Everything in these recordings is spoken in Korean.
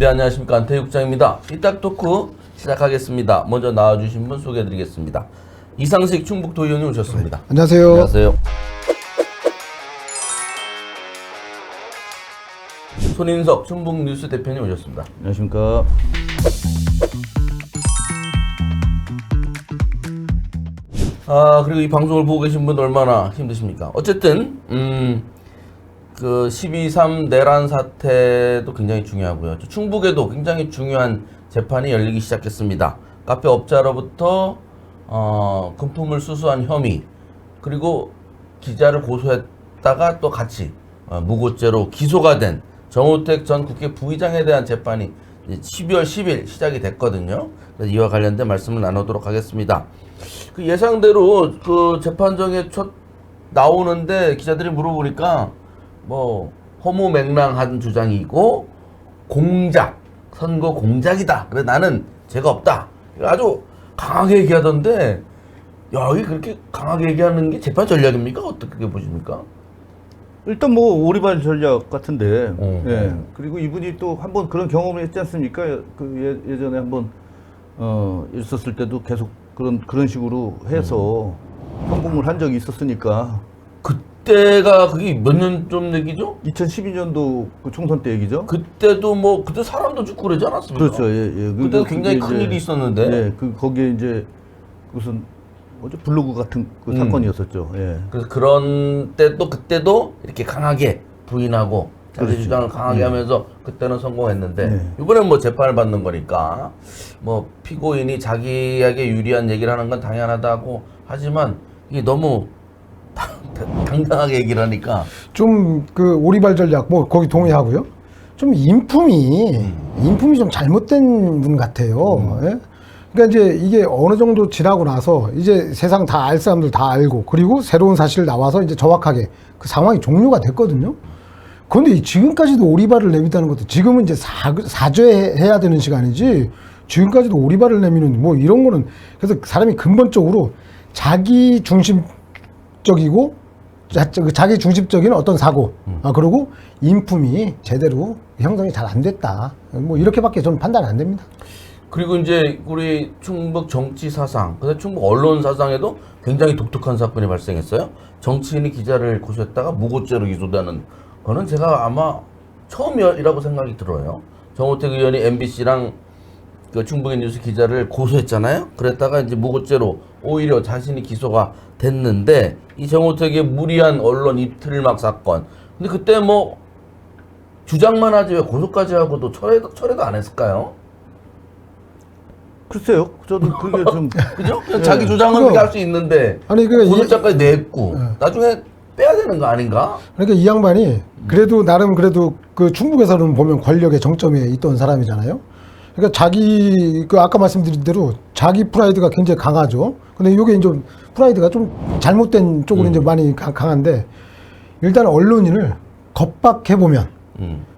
네, 안녕하십니까. 안태희 국장입니다. 이딱토크 시작하겠습니다. 먼저 나와주신 분 소개해드리겠습니다. 이상식 충북도 의원님 오셨습니다. 네, 안녕하세요. 안녕하세요. 손인석 충북뉴스 대표님 오셨습니다. 안녕하십니까. 그리고 이 방송을 보고 계신 분들 얼마나 힘드십니까? 어쨌든 그 12.3 내란 사태도 굉장히 중요하고요. 충북에도 굉장히 중요한 재판이 열리기 시작했습니다. 카페 업자로부터 금품을 수수한 혐의, 그리고 기자를 고소했다가 또 같이 무고죄로 기소가 된 정우택 전 국회 부의장에 대한 재판이 12월 10일 시작이 됐거든요. 그래서 이와 관련된 말씀을 나누도록 하겠습니다. 그 예상대로 그 재판정에 첫 나오는데 기자들이 물어보니까 뭐 허무맹랑한 주장이고 공작, 선거 공작이다. 그래 나는 죄가 없다. 아주 강하게 얘기하던데, 야, 이게 그렇게 강하게 얘기하는 게 재판 전략입니까? 어떻게 보십니까? 일단 뭐 오리발 전략 같은데, 어. 예. 그리고 이분이 또 한번 그런 경험을 했지 않습니까? 그 예전에 한번 있었을 때도 계속 그런 식으로 해서 형복을 한 적이 있었으니까. 그때가 그게 몇 년 좀 얘기죠? 2012년도 그 총선 때 얘기죠. 그때도 뭐 그때 사람도 죽고 그러지 않았습니까? 그렇죠. 예, 예. 그때도 굉장히 큰 일이 있었는데. 예, 거기에 이제 무슨 뭐죠? 블로그 같은 그 사건이었었죠. 예. 그래서 그런 때도 그때도 이렇게 강하게 부인하고 자기 그렇지. 주장을 강하게 하면서 그때는 성공했는데, 네. 이번엔 뭐 재판을 받는 거니까 뭐 피고인이 자기에게 유리한 얘기를 하는 건 당연하다고 하지만 이게 너무 당당하게 얘기를 하니까 좀 그 오리발 전략 뭐 거기 동의하고요. 좀 인품이 좀 잘못된 분 같아요. 예? 그러니까 이제 이게 어느 정도 지나고 나서 이제 세상 다 알 사람들 다 알고, 그리고 새로운 사실 나와서 이제 정확하게 그 상황이 종료가 됐거든요. 그런데 지금까지도 오리발을 내민다는 것도, 지금은 이제 사죄해야 되는 시간이지 지금까지도 오리발을 내미는 뭐 이런 거는, 그래서 사람이 근본적으로 자기 중심적이고 자기 중심적인 어떤 사고, 그리고 인품이 제대로 형성이 잘 안 됐다. 뭐 이렇게밖에 저는 판단 안 됩니다. 그리고 이제 우리 충북 정치 사상, 그래서 충북 언론 사상에도 굉장히 독특한 사건이 발생했어요. 정치인이 기자를 고소했다가 무고죄로 기소되는 거는 제가 아마 처음이라고 생각이 들어요. 정우택 의원이 MBC랑 그 충북의 뉴스 기자를 고소했잖아요. 그랬다가 이제 무고죄로 오히려 자신이 기소가 됐는데, 이 정우택의 무리한 언론 이틀막 사건. 근데 그때 뭐 주장만 하지 왜 고소까지 하고도 철회도 안 했을까요? 글쎄요. 저도 그게 좀 그죠? 그냥 자기 주장은 그거- 그렇게 할 수 있는데 아니, 그러니까 고소장까지 냈고 나중에 빼야 되는 거 아닌가? 그러니까 이 양반이 그래도 나름 그래도 그 충북에서는 보면 권력의 정점에 있던 사람이잖아요. 그러니까 자기 그 아까 말씀드린 대로 자기 프라이드가 굉장히 강하죠. 근데 이게 이제 프라이드가 좀 잘못된 쪽으로 이제 많이 강한데, 일단 언론인을 겁박해 보면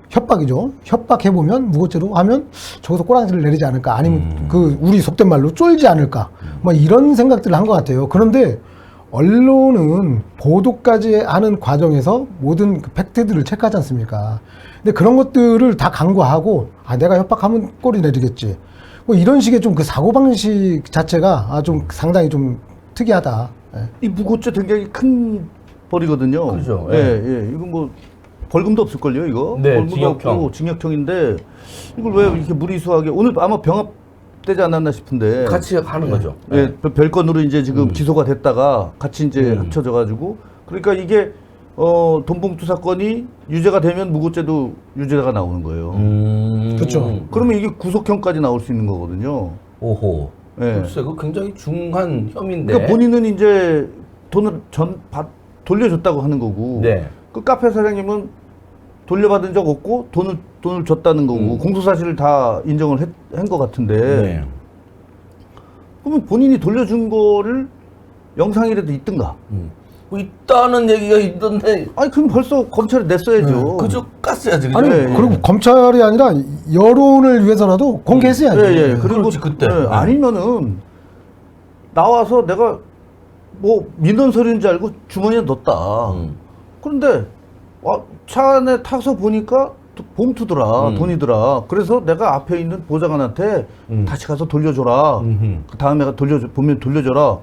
협박이죠. 협박해 보면 무고죄로 하면 저기서 꼬랑지를 내리지 않을까, 아니면 그 우리 속된 말로 쫄지 않을까, 뭐 이런 생각들을 한 것 같아요. 그런데 언론은 보도까지 하는 과정에서 모든 그 팩트들을 체크하지 않습니까? 근데 그런 것들을 다 간과하고, 내가 협박하면 꼬리 내리겠지, 뭐 이런 식의 좀 그 사고방식 자체가 좀 상당히 좀 특이하다. 예. 이 무고죄 굉장히 큰 벌이거든요. 그렇죠. 예, 예. 예. 이거 뭐 벌금도 없을걸요, 이거? 네, 벌금도 징역형. 없고 징역형인데 이걸 왜 이렇게 무리수하게, 오늘 아마 병합되지 않았나 싶은데. 같이 하는 거죠. 예, 별건으로 이제 지금 기소가 됐다가 같이 이제 합쳐져 가지고, 그러니까 이게 돈봉투 사건이 유죄가 되면 무고죄도 유죄가 나오는 거예요. 그렇죠. 그러면 이게 구속형까지 나올 수 있는 거거든요. 오호. 예. 글쎄, 그 굉장히 중한 혐의인데. 그러니까 본인은 이제 돈을 돌려줬다고 하는 거고, 네. 그 카페 사장님은 돌려받은 적 없고 돈을 줬다는 거고, 공소 사실을 다 인정을 한 것 같은데, 네. 그러면 본인이 돌려준 거를 영상이라도 있든가. 뭐 있다는 얘기가 있던데 아니 그럼 벌써 검찰에 냈어야죠. 그저 깠어야지. 그죠? 아니, 예, 예. 그리고 검찰이 아니라 여론을 위해서라도 공개했어야지. 예, 예. 그리고 그렇지, 그때. 예, 아니면은 나와서 내가 뭐 민원 서류인 줄 알고 주머니에 넣었다. 그런데 차 안에 타서 보니까 봉투더라, 돈이더라. 그래서 내가 앞에 있는 보좌관한테 다시 가서 돌려줘라. 그 다음에 보면 돌려줘라.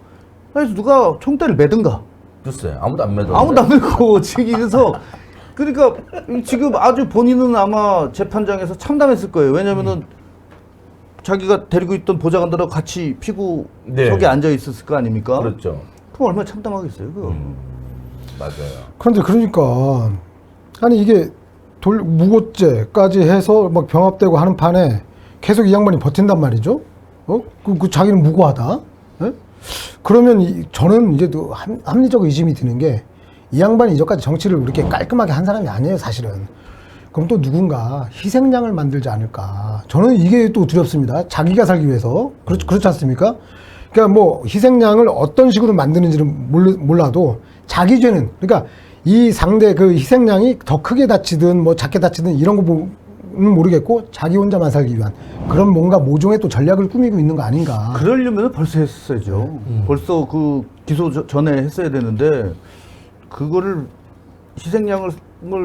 그래서 누가 총대를 매든가. 글쎄, 아무도 안 매도. 아무도 안 매고 그래서 그러니까 지금 아주 본인은 아마 재판장에서 참담했을 거예요. 왜냐면은 자기가 데리고 있던 보좌관들하고 같이 피구석에 앉아 있었을 거 아닙니까? 그렇죠. 그럼 얼마나 참담하겠어요, 그거. 맞아요. 그런데 그러니까 아니 이게 무고죄까지 해서 막 병합되고 하는 판에 계속 이 양반이 버틴단 말이죠. 그 자기는 무고하다. 예? 그러면 저는 이제 또 합리적 의심이 드는 게 이 양반이 이전까지 정치를 그렇게 깔끔하게 한 사람이 아니에요, 사실은. 그럼 또 누군가 희생양을 만들지 않을까. 저는 이게 또 두렵습니다. 자기가 살기 위해서. 그렇지 않습니까? 그러니까 뭐 희생양을 어떤 식으로 만드는지는 몰라도 자기 죄는, 그러니까 이 상대 그 희생양이 더 크게 다치든 뭐 작게 다치든 이런 거는 모르겠고 자기 혼자만 살기 위한 그런 뭔가 모종의 또 전략을 꾸미고 있는 거 아닌가. 그러려면 벌써 했어야죠. 벌써 그 기소 전에 했어야 되는데 그거를 희생양을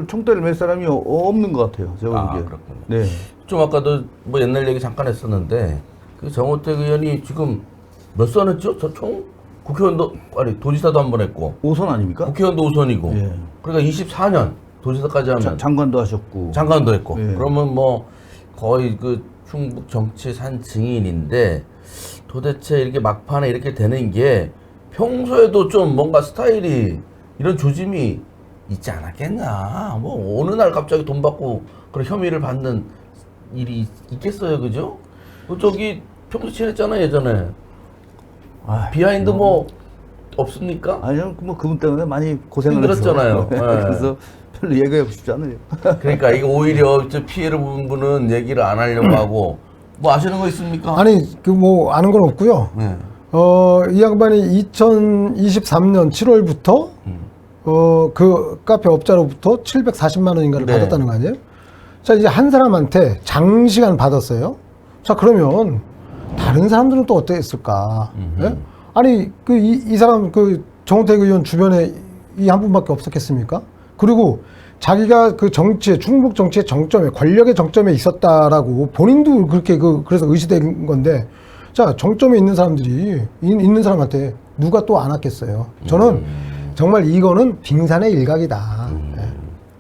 총대를 맬 사람이 없는 것 같아요. 제가 보기에. 그렇군요. 네. 좀 아까도 뭐 옛날 얘기 잠깐 했었는데 그 정호택 의원이 지금 몇 선 했죠? 저 총 국회의원도 아니 도지사도 한 번 했고 5선 아닙니까? 국회의원도 5선이고 예. 그러니까 24년 도지사까지 하면 장관도 하셨고. 장관도 했고 예. 그러면 뭐 거의 그 충북 정치 산 증인인데 도대체 이렇게 막판에 이렇게 되는 게 평소에도 좀 뭔가 스타일이 이런 조짐이 있지 않았겠냐. 뭐 어느 날 갑자기 돈 받고 그런 혐의를 받는 일이 있겠어요, 그죠? 저기 평소 친했잖아 예전에. 비하인드 뭐 없습니까? 아니요, 뭐 그분 때문에 많이 고생을 힘들었잖아요. 했어요. 네. 그래서 별로 얘기하고 싶지 않아요. 그러니까 이거 오히려 저 피해를 본 분은 얘기를 안 하려고 하고 뭐 아시는 거 있습니까? 아니 그 뭐 아는 건 없고요. 네. 이 양반이 2023년 7월부터 그 카페 업자로부터 740만 원인가를 네. 받았다는 거 아니에요? 자, 이제 한 사람한테 장시간 받았어요. 자, 그러면 다른 사람들은 또 어땠을까? 예? 아니, 이 사람, 정호택 의원 주변에 이 한 분밖에 없었겠습니까? 그리고 자기가 그 정치의, 충북 정치의 정점에, 권력의 정점에 있었다라고 본인도 그렇게 그래서 의시된 건데, 자, 정점에 있는 사람들이, 있는 사람한테 누가 또 안 왔겠어요? 저는 정말 이거는 빙산의 일각이다. 예.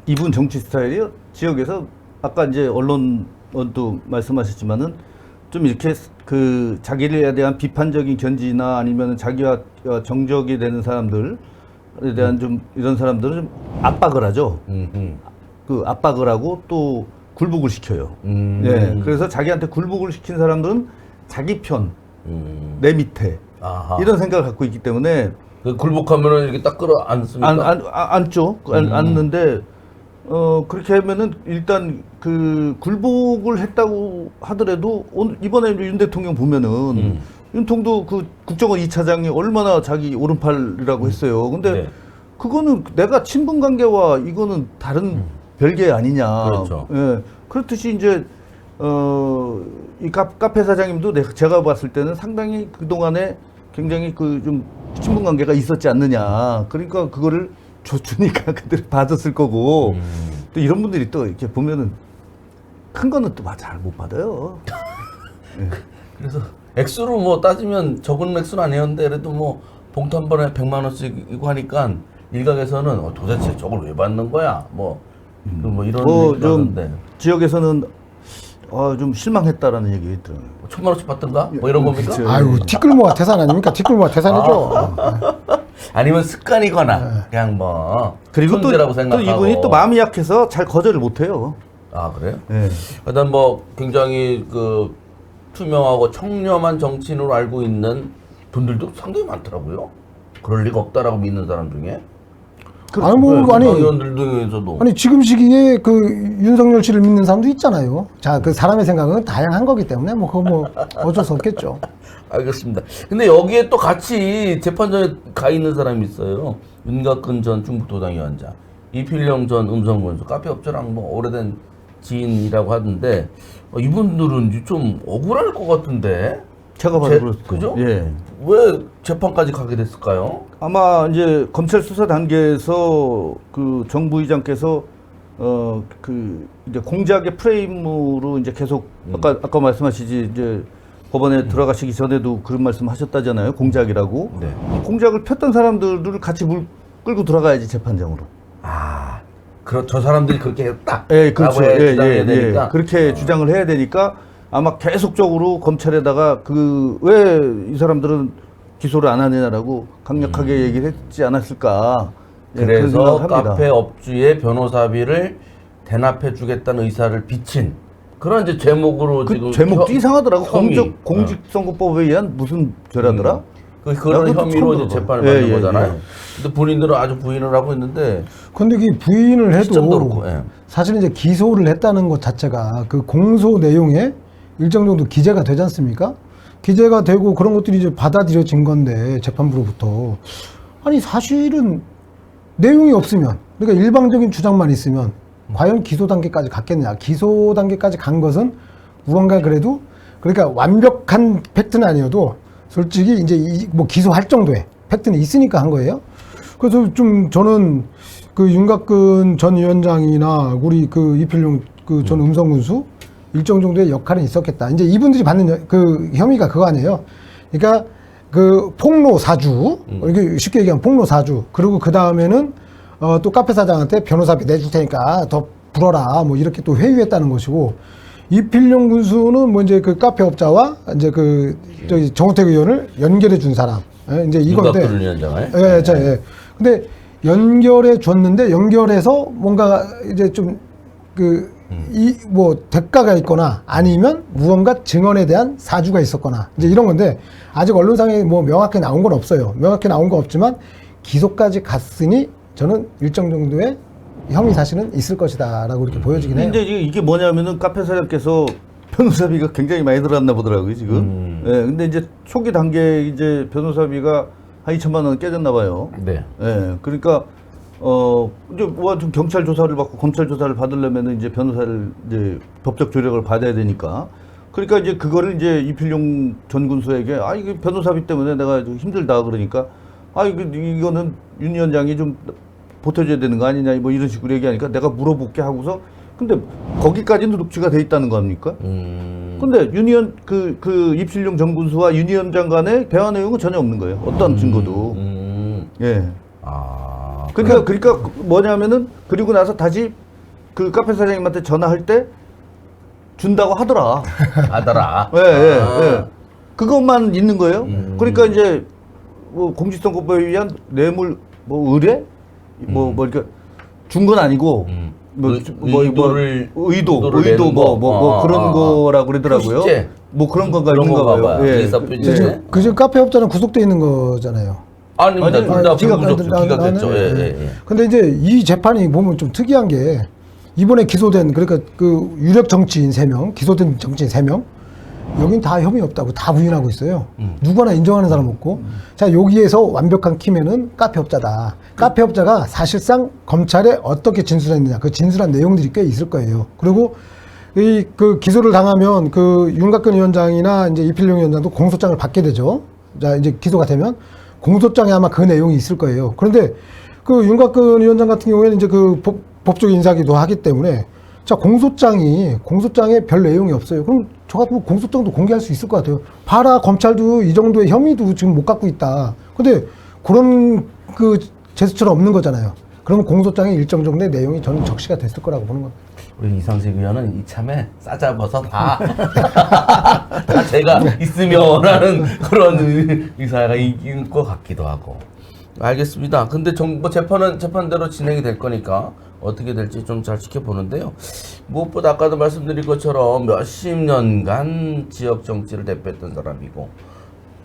이분 정치 스타일이요. 지역에서 아까 이제 언론도 말씀하셨지만은 좀 이렇게 그 자기에 대한 비판적인 견지나 아니면 자기와 정적이 되는 사람들에 대한 좀 이런 사람들은 좀 압박을 하죠. 그 압박을 하고 또 굴복을 시켜요. 네. 그래서 자기한테 굴복을 시킨 사람들은 자기 편, 내 밑에 아하. 이런 생각을 갖고 있기 때문에 그 굴복하면은 이렇게 딱 끌어 안습니까? 앉죠. 앉는데, 그렇게 하면은 일단 그 굴복을 했다고 하더라도 이번에 윤 대통령 보면은 윤통도 그 국정원 2차장이 얼마나 자기 오른팔이라고 했어요. 근데 네. 그거는 내가 친분 관계와 이거는 다른 별개 아니냐. 그렇죠. 예. 그렇듯이 이제, 이 카페 사장님도 제가 봤을 때는 상당히 그동안에 굉장히 좀 친분 관계가 있었지 않느냐. 그러니까 그거를 주니까 그들 받았을 거고. 또 이런 분들이 또 이렇게 보면은 큰 거는 또 잘 못 받아요. 그래서 액수로 뭐 따지면 적은 액수는 아니었는데 그래도 뭐 봉투 한 번에 100만 원씩 이고 하니까 일각에서는 도대체 저걸 왜 받는 거야? 뭐 이런 얘기도 좀 하는데 지역에서는 좀 실망했다라는 얘기 있더라고요. 1,000만 원씩 받던가? 뭐 이런 겁니까? 그쵸. 아유, 티끌모아 태산 아닙니까? 티끌모아 태산이죠. 아니면 습관이거나 그냥 뭐 그리고 또 천재라고 생각하고 이분이 또 마음이 약해서 잘 거절을 못해요. 아 그래요? 네. 일단 뭐 굉장히 투명하고 청렴한 정치인으로 알고 있는 분들도 상당히 많더라고요. 그럴 리가 없다라고 믿는 사람 중에. 아니, 뭐, 아니, 의원들 중에서도. 아니, 지금 시기에 윤석열 씨를 믿는 사람도 있잖아요. 자, 사람의 생각은 다양한 거기 때문에 그거 어쩔 수 없겠죠. 알겠습니다. 근데 여기에 또 같이 재판장에 가 있는 사람이 있어요. 윤곽근 전 충북도당위원장, 이필영 전 음성군수, 카페 업자랑 뭐 오래된 지인이라고 하던데 이분들은 좀 억울할 것 같은데. 제가 봐도 그렇죠. 그죠? 예. 왜 재판까지 가게 됐을까요? 아마 이제 검찰 수사 단계에서 그 정부 의장께서 그 이제 공작의 프레임으로 이제 계속 아까 말씀하시지 이제 법원에 들어가시기 전에도 그런 말씀하셨다잖아요. 공작이라고. 네. 공작을 폈던 사람들을 같이 끌고 들어가야지 재판장으로. 아, 저 사람들이 그렇게 했다. 예, 그렇죠. 라고 주장해야 되니까. 그렇게 주장을 해야 되니까 아마 계속적으로 검찰에다가 왜 이 사람들은 기소를 안 하느냐라고 강력하게 얘기를 했지 않았을까. 예, 그런 그래서 생각을 합니다. 카페 업주의 변호사비를 대납해 주겠다는 의사를 비친 그런 이제 제목으로 그 지금 제목도 이상하더라고. 혐의. 공직선거법에 의한 무슨 죄라더라? 그런 나도 혐의로 처음 이제 들어봐. 재판을 받는 예, 거잖아요. 예. 근데 본인들은 아주 부인을 하고 있는데 근데 이 부인을 시점도 해도 그렇고, 예. 사실 이제 기소를 했다는 것 자체가 그 공소 내용에 일정 정도 기재가 되지 않습니까? 기재가 되고 그런 것들이 이제 받아들여진 건데 재판부로부터 아니 사실은 내용이 없으면 그러니까 일방적인 주장만 있으면 과연 기소 단계까지 갔겠느냐? 기소 단계까지 간 것은 무언가 그래도 그러니까 완벽한 팩트는 아니어도 솔직히 이제 뭐 기소할 정도의 팩트는 있으니까 한 거예요. 그래서 좀 저는 그 윤곽근 전 위원장이나 우리 그 이필용 그 전 음성군수 일정 정도의 역할은 있었겠다. 이제 이분들이 받는 그 혐의가 그거 아니에요. 그러니까 그 폭로 사주, 이렇게 쉽게 얘기하면 폭로 사주. 그리고 그 다음에는 또 카페 사장한테 변호사비 내줄 테니까 더 불어라. 뭐 이렇게 또 회유했다는 것이고 이필용 군수는 뭐 이제 그 카페 업자와 이제 그 저기 정호택 의원을 연결해 준 사람. 예, 이제 이건데. 윤곽근 위원장을. 예, 예. 근데 연결해 줬는데 연결해서 뭔가 이제 좀 뭐 대가가 있거나 아니면 무언가 증언에 대한 사주가 있었거나 이제 이런 건데 아직 언론상에 뭐 명확히 나온 건 없어요. 명확히 나온 건 없지만 기소까지 갔으니 저는 일정 정도의 혐의 사실은 있을 것이다라고 이렇게 보여지긴 해요. 근데 이게 뭐냐면은 카페 사장께서 변호사비가 굉장히 많이 들어갔나 보더라고요, 지금. 예, 근데 이제 초기 단계에 이제 변호사비가 한 2천만 원 깨졌나 봐요. 네. 예, 그러니까 이제 뭐 좀 경찰 조사를 받고 검찰 조사를 받으려면은 이제 변호사를 이제 법적 조력을 받아야 되니까. 그러니까 이제 그거를 이제 이필용 전 군수에게 이게 변호사비 때문에 내가 좀 힘들다 그러니까 이거는 윤 위원장이 좀 보태줘야 되는 거 아니냐 뭐 이런 식으로 얘기하니까 내가 물어볼게 하고서 근데 거기까지는 녹취가 돼 있다는 거 아닙니까? 근데 그 이필용 전 군수와 윤 위원장 간의 대화 내용은 전혀 없는 거예요. 어떤 증거도. 예. 그러니까 뭐냐면은 그리고 나서 다시 그 카페 사장님한테 전화할 때 준다고 하더라. 하더라. 예. 그것만 있는 거예요. 그러니까 이제 뭐 공직선거법에 의한 뇌물 뭐 의뢰 뭐 이렇게 준 건 아니고 의도를 뭐 그런 거라고 그러더라고요. 표시제. 뭐 그런 건가 그런 있는가 거 봐요. 봐봐요. 예. 의사 표시제. 그죠 카페 업자는 구속돼 있는 거잖아요. 아닙니다. 아니, 둘다 기각됐죠. 기각됐죠. 예. 근데 이제 이 재판이 보면 좀 특이한 게 이번에 기소된 그러니까 그 유력 정치인 3명, 기소된 정치인 3명 여긴 다 혐의 없다고 다 부인하고 있어요. 누구나 인정하는 사람 없고. 자, 여기에서 완벽한 키면은 카페 업자다. 카페 업자가 사실상 검찰에 어떻게 진술했느냐. 그 진술한 내용들이 꽤 있을 거예요. 그리고 그 기소를 당하면 그 윤곽근 위원장이나 이제 이필용 위원장도 공소장을 받게 되죠. 자, 이제 기소가 되면 공소장에 아마 그 내용이 있을 거예요. 그런데 그 윤곽근 위원장 같은 경우에는 이제 그 법적 인사기도 하기 때문에 자, 공소장에 별 내용이 없어요. 그럼 저 같으면 공소장도 공개할 수 있을 것 같아요. 봐라, 검찰도 이 정도의 혐의도 지금 못 갖고 있다. 근데 그런 그 제스처는 없는 거잖아요. 그러면 공소장에 일정 정도의 내용이 저는 적시가 됐을 거라고 보는 겁니다. 우리 이상식 의원은 이참에 싸잡아서 다 제가 있으면 하는 그런 의사가 이긴 것 같기도 하고. 알겠습니다. 근데 뭐 재판은 재판대로 진행이 될 거니까 어떻게 될지 좀 잘 지켜보는데요. 무엇보다 아까도 말씀드린 것처럼 몇십 년간 지역 정치를 대표했던 사람이고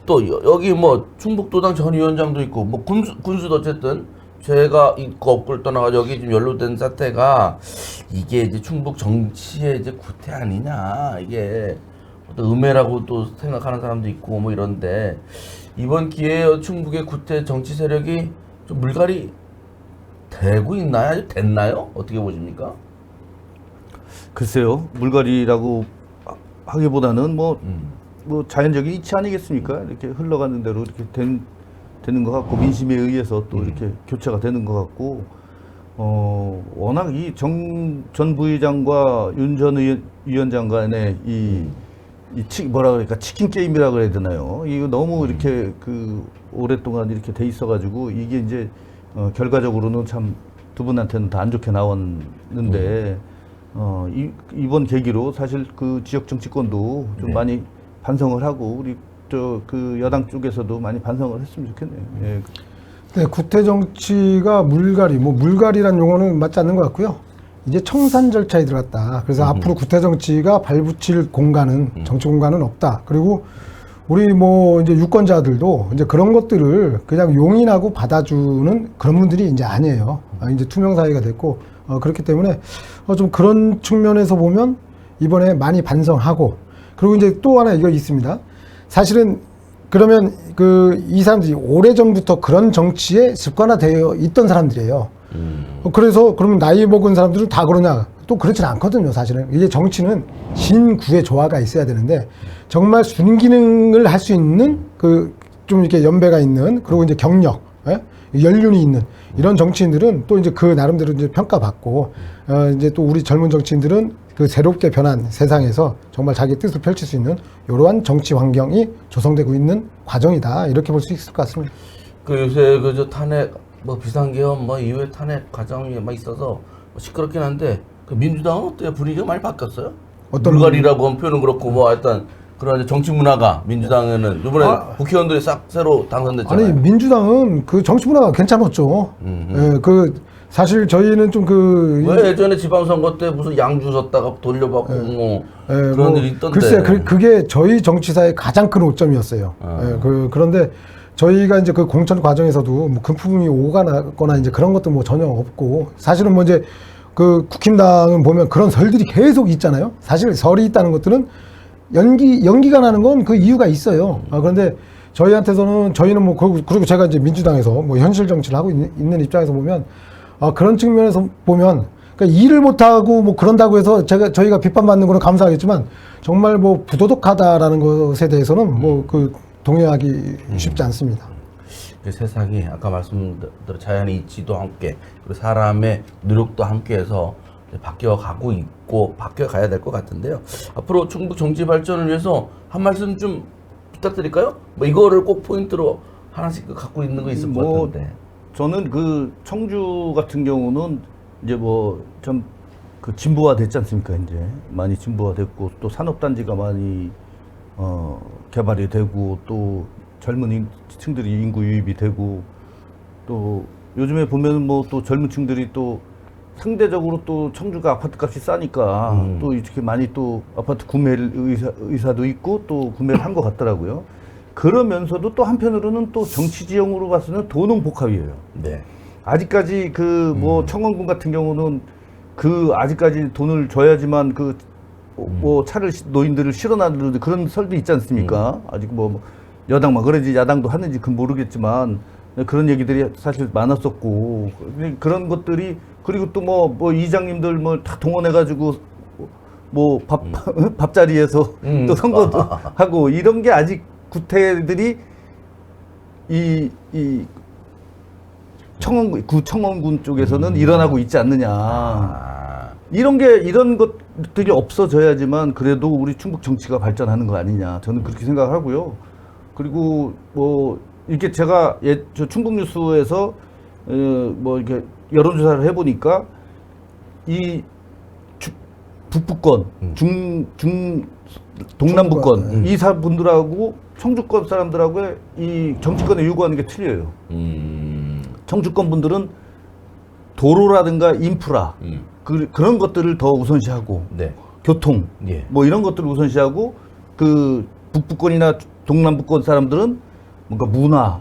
또 여기 뭐 충북도당 전 위원장도 있고 뭐 군수도 어쨌든 죄가 있고 없고를 떠나가 여기 지금 연루된 사태가 이게 이제 충북 정치의 이제 구태 아니냐 이게 어떤 음해라고 또 생각하는 사람도 있고 뭐 이런데 이번 기회에 충북의 구태 정치 세력이 좀 물갈이 되고 있나요? 됐나요? 어떻게 보십니까? 글쎄요, 물갈이라고 하기보다는 뭐 자연적인 이치 아니겠습니까? 이렇게 흘러가는 대로 이렇게 되는 것 같고 민심에 의해서 또 이렇게 교체가 되는 것 같고 워낙 이 정 전 부의장과 윤 전 위원장 간의 뭐라 그럴까 치킨 게임이라 그래야 되나요? 이거 너무 이렇게 그 오랫동안 이렇게 돼 있어가지고 이게 이제 결과적으로는 참 두 분한테는 다 안 좋게 나왔는데 이번 계기로 사실 그 지역 정치권도 좀 네. 많이 반성을 하고 우리 그 여당 쪽에서도 많이 반성을 했으면 좋겠네요. 예. 네, 구태 정치가 물갈이란 용어는 맞지 않는 것 같고요. 이제 청산 절차에 들어갔다. 그래서 앞으로 구태 정치가 발붙일 공간은 정치 공간은 없다. 그리고 우리 이제 유권자들도 이제 그런 것들을 그냥 용인하고 받아주는 그런 분들이 이제 아니에요. 이제 투명 사회가 됐고 그렇기 때문에 좀 그런 측면에서 보면 이번에 많이 반성하고 그리고 이제 또 하나 이거 있습니다. 사실은 그러면 이 사람들이 오래전부터 그런 정치에 습관화되어 있던 사람들이에요. 그래서 그러면 나이 먹은 사람들은 다 그러냐? 또 그렇진 않거든요, 사실은. 이게 정치는 신구의 조화가 있어야 되는데 정말 순기능을 할 수 있는 좀 이렇게 연배가 있는 그리고 이제 경력, 연륜이 있는 이런 정치인들은 또 이제 그 나름대로 이제 평가받고 이제 또 우리 젊은 정치인들은 그 새롭게 변한 세상에서 정말 자기 뜻을 펼칠 수 있는 이러한 정치 환경이 조성되고 있는 과정이다 이렇게 볼 수 있을 것 같습니다. 요새 저 탄핵 비상계엄 이후에 탄핵 과정이 있어서 시끄럽긴 한데 그 민주당은 어때요? 분위기가 많이 바뀌었어요? 어떤 물갈이라고 하면 표현은 그렇고 일단 그런 정치 문화가 민주당에는 이번에 국회의원들이 싹 새로 당선됐잖아요. 아니 민주당은 그 정치 문화가 괜찮았죠. 예, 사실 저희는 좀 왜 예전에 지방선거 때 무슨 양주 섰다가 돌려받고 그런 일이 있던데. 글쎄 그게 저희 정치사의 가장 큰 오점이었어요. 그런데 저희가 이제 그 공천 과정에서도 금품이 오가거나 이제 그런 것도 전혀 없고 사실은 이제 그 국힘당은 보면 그런 설들이 계속 있잖아요. 사실 설이 있다는 것들은 연기가 나는 건 그 이유가 있어요. 그런데 저희는 그리고 제가 이제 민주당에서 현실 정치를 하고 있는 입장에서 보면 그런 측면에서 보면 그러니까 일을 못하고 그런다고 해서 저희가 비판받는 거는 감사하겠지만 정말 부도덕하다라는 것에 대해서는 동의하기 쉽지 않습니다. 세상이 아까 말씀드린 자연의 이치도 함께 그리고 사람의 노력도 함께해서 바뀌어가고 있고 바뀌어가야 될 것 같은데요. 앞으로 충북 정치 발전을 위해서 한 말씀 좀 부탁드릴까요? 이거를 꼭 포인트로 하나씩 갖고 있는 거 있을 것 같은데. 저는 그 청주 같은 경우는 이제 좀 그 진보화 됐지 않습니까? 이제 많이 진보화 됐고 또 산업단지가 많이 개발이 되고 또 젊은 층들이 인구 유입이 되고 또 요즘에 보면은 또 젊은 층들이 또 상대적으로 또 청주가 아파트 값이 싸니까 또 이렇게 많이 또 아파트 구매 의사도 있고 또 구매를 한 것 같더라고요. 그러면서도 또 한편으로는 또 정치 지형으로 봐서는 도농복합이에요. 네. 아직까지 청원군 같은 경우는 아직까지 돈을 줘야지만 차를 노인들을 실어나르는 그런 설도 있지 않습니까? 아직 여당만 그러지 야당도 하는지 모르겠지만 그런 얘기들이 사실 많았었고 그런 것들이 그리고 또 이장님들 다 동원해가지고 밥자리에서 또 선거도 하고 이런 게 아직 구태들이 이 구청원군 쪽에서는 일어나고 있지 않느냐. 이런 것들이 없어져야지만 그래도 우리 충북 정치가 발전하는 거 아니냐. 저는 그렇게 생각하고요. 그리고 이렇게 제가 저 충북 뉴스에서 이렇게 여론조사를 해보니까 이 북부권, 동남부권 이사분들하고 청주권 사람들하고의 이 정치권에 요구하는 게 틀려요. 청주권 분들은 도로라든가 인프라 그런 것들을 더 우선시하고 네. 교통 이런 것들을 우선시하고 그 북부권이나 동남부권 사람들은 뭔가 문화,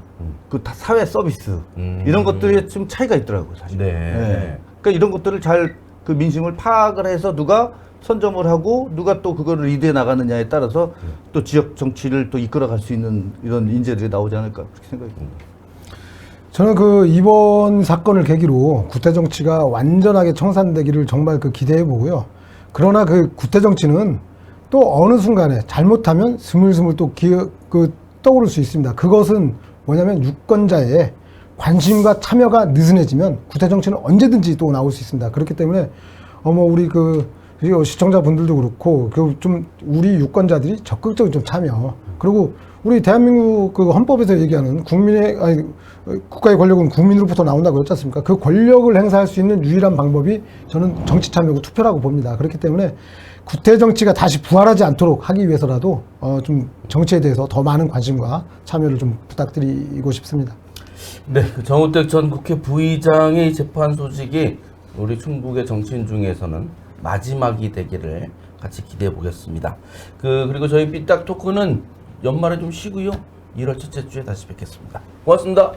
사회 서비스 이런 것들에 좀 차이가 있더라고요, 사실. 네. 그러니까 이런 것들을 잘 그 민심을 파악을 해서 누가 선점을 하고 누가 또 그거를 리드해 나가느냐에 따라서 또 지역 정치를 또 이끌어갈 수 있는 이런 인재들이 나오지 않을까 그렇게 생각이 듭니다. 저는 이번 사건을 계기로 구태 정치가 완전하게 청산되기를 정말 기대해 보고요. 그러나 구태 정치는 또 어느 순간에 잘못하면 스물스물 또 떠오를 수 있습니다. 그것은 뭐냐면 유권자의 관심과 참여가 느슨해지면 구태 정치는 언제든지 또 나올 수 있습니다. 그렇기 때문에 우리 시청자분들도 그렇고 좀 우리 유권자들이 적극적으로 좀 참여. 그리고 우리 대한민국 그 헌법에서 얘기하는 국가의 권력은 국민으로부터 나온다고 그랬지 않습니까? 그 권력을 행사할 수 있는 유일한 방법이 저는 정치 참여고 투표라고 봅니다. 그렇기 때문에 구태 정치가 다시 부활하지 않도록 하기 위해서라도 좀 정치에 대해서 더 많은 관심과 참여를 좀 부탁드리고 싶습니다. 네, 그 정우택 전 국회 부의장의 재판 소식이 우리 충북의 정치인 중에서는 마지막이 되기를 같이 기대해 보겠습니다. 그리고 저희 삐딱 토크는 연말에 좀 쉬고요. 1월 첫째 주에 다시 뵙겠습니다. 고맙습니다.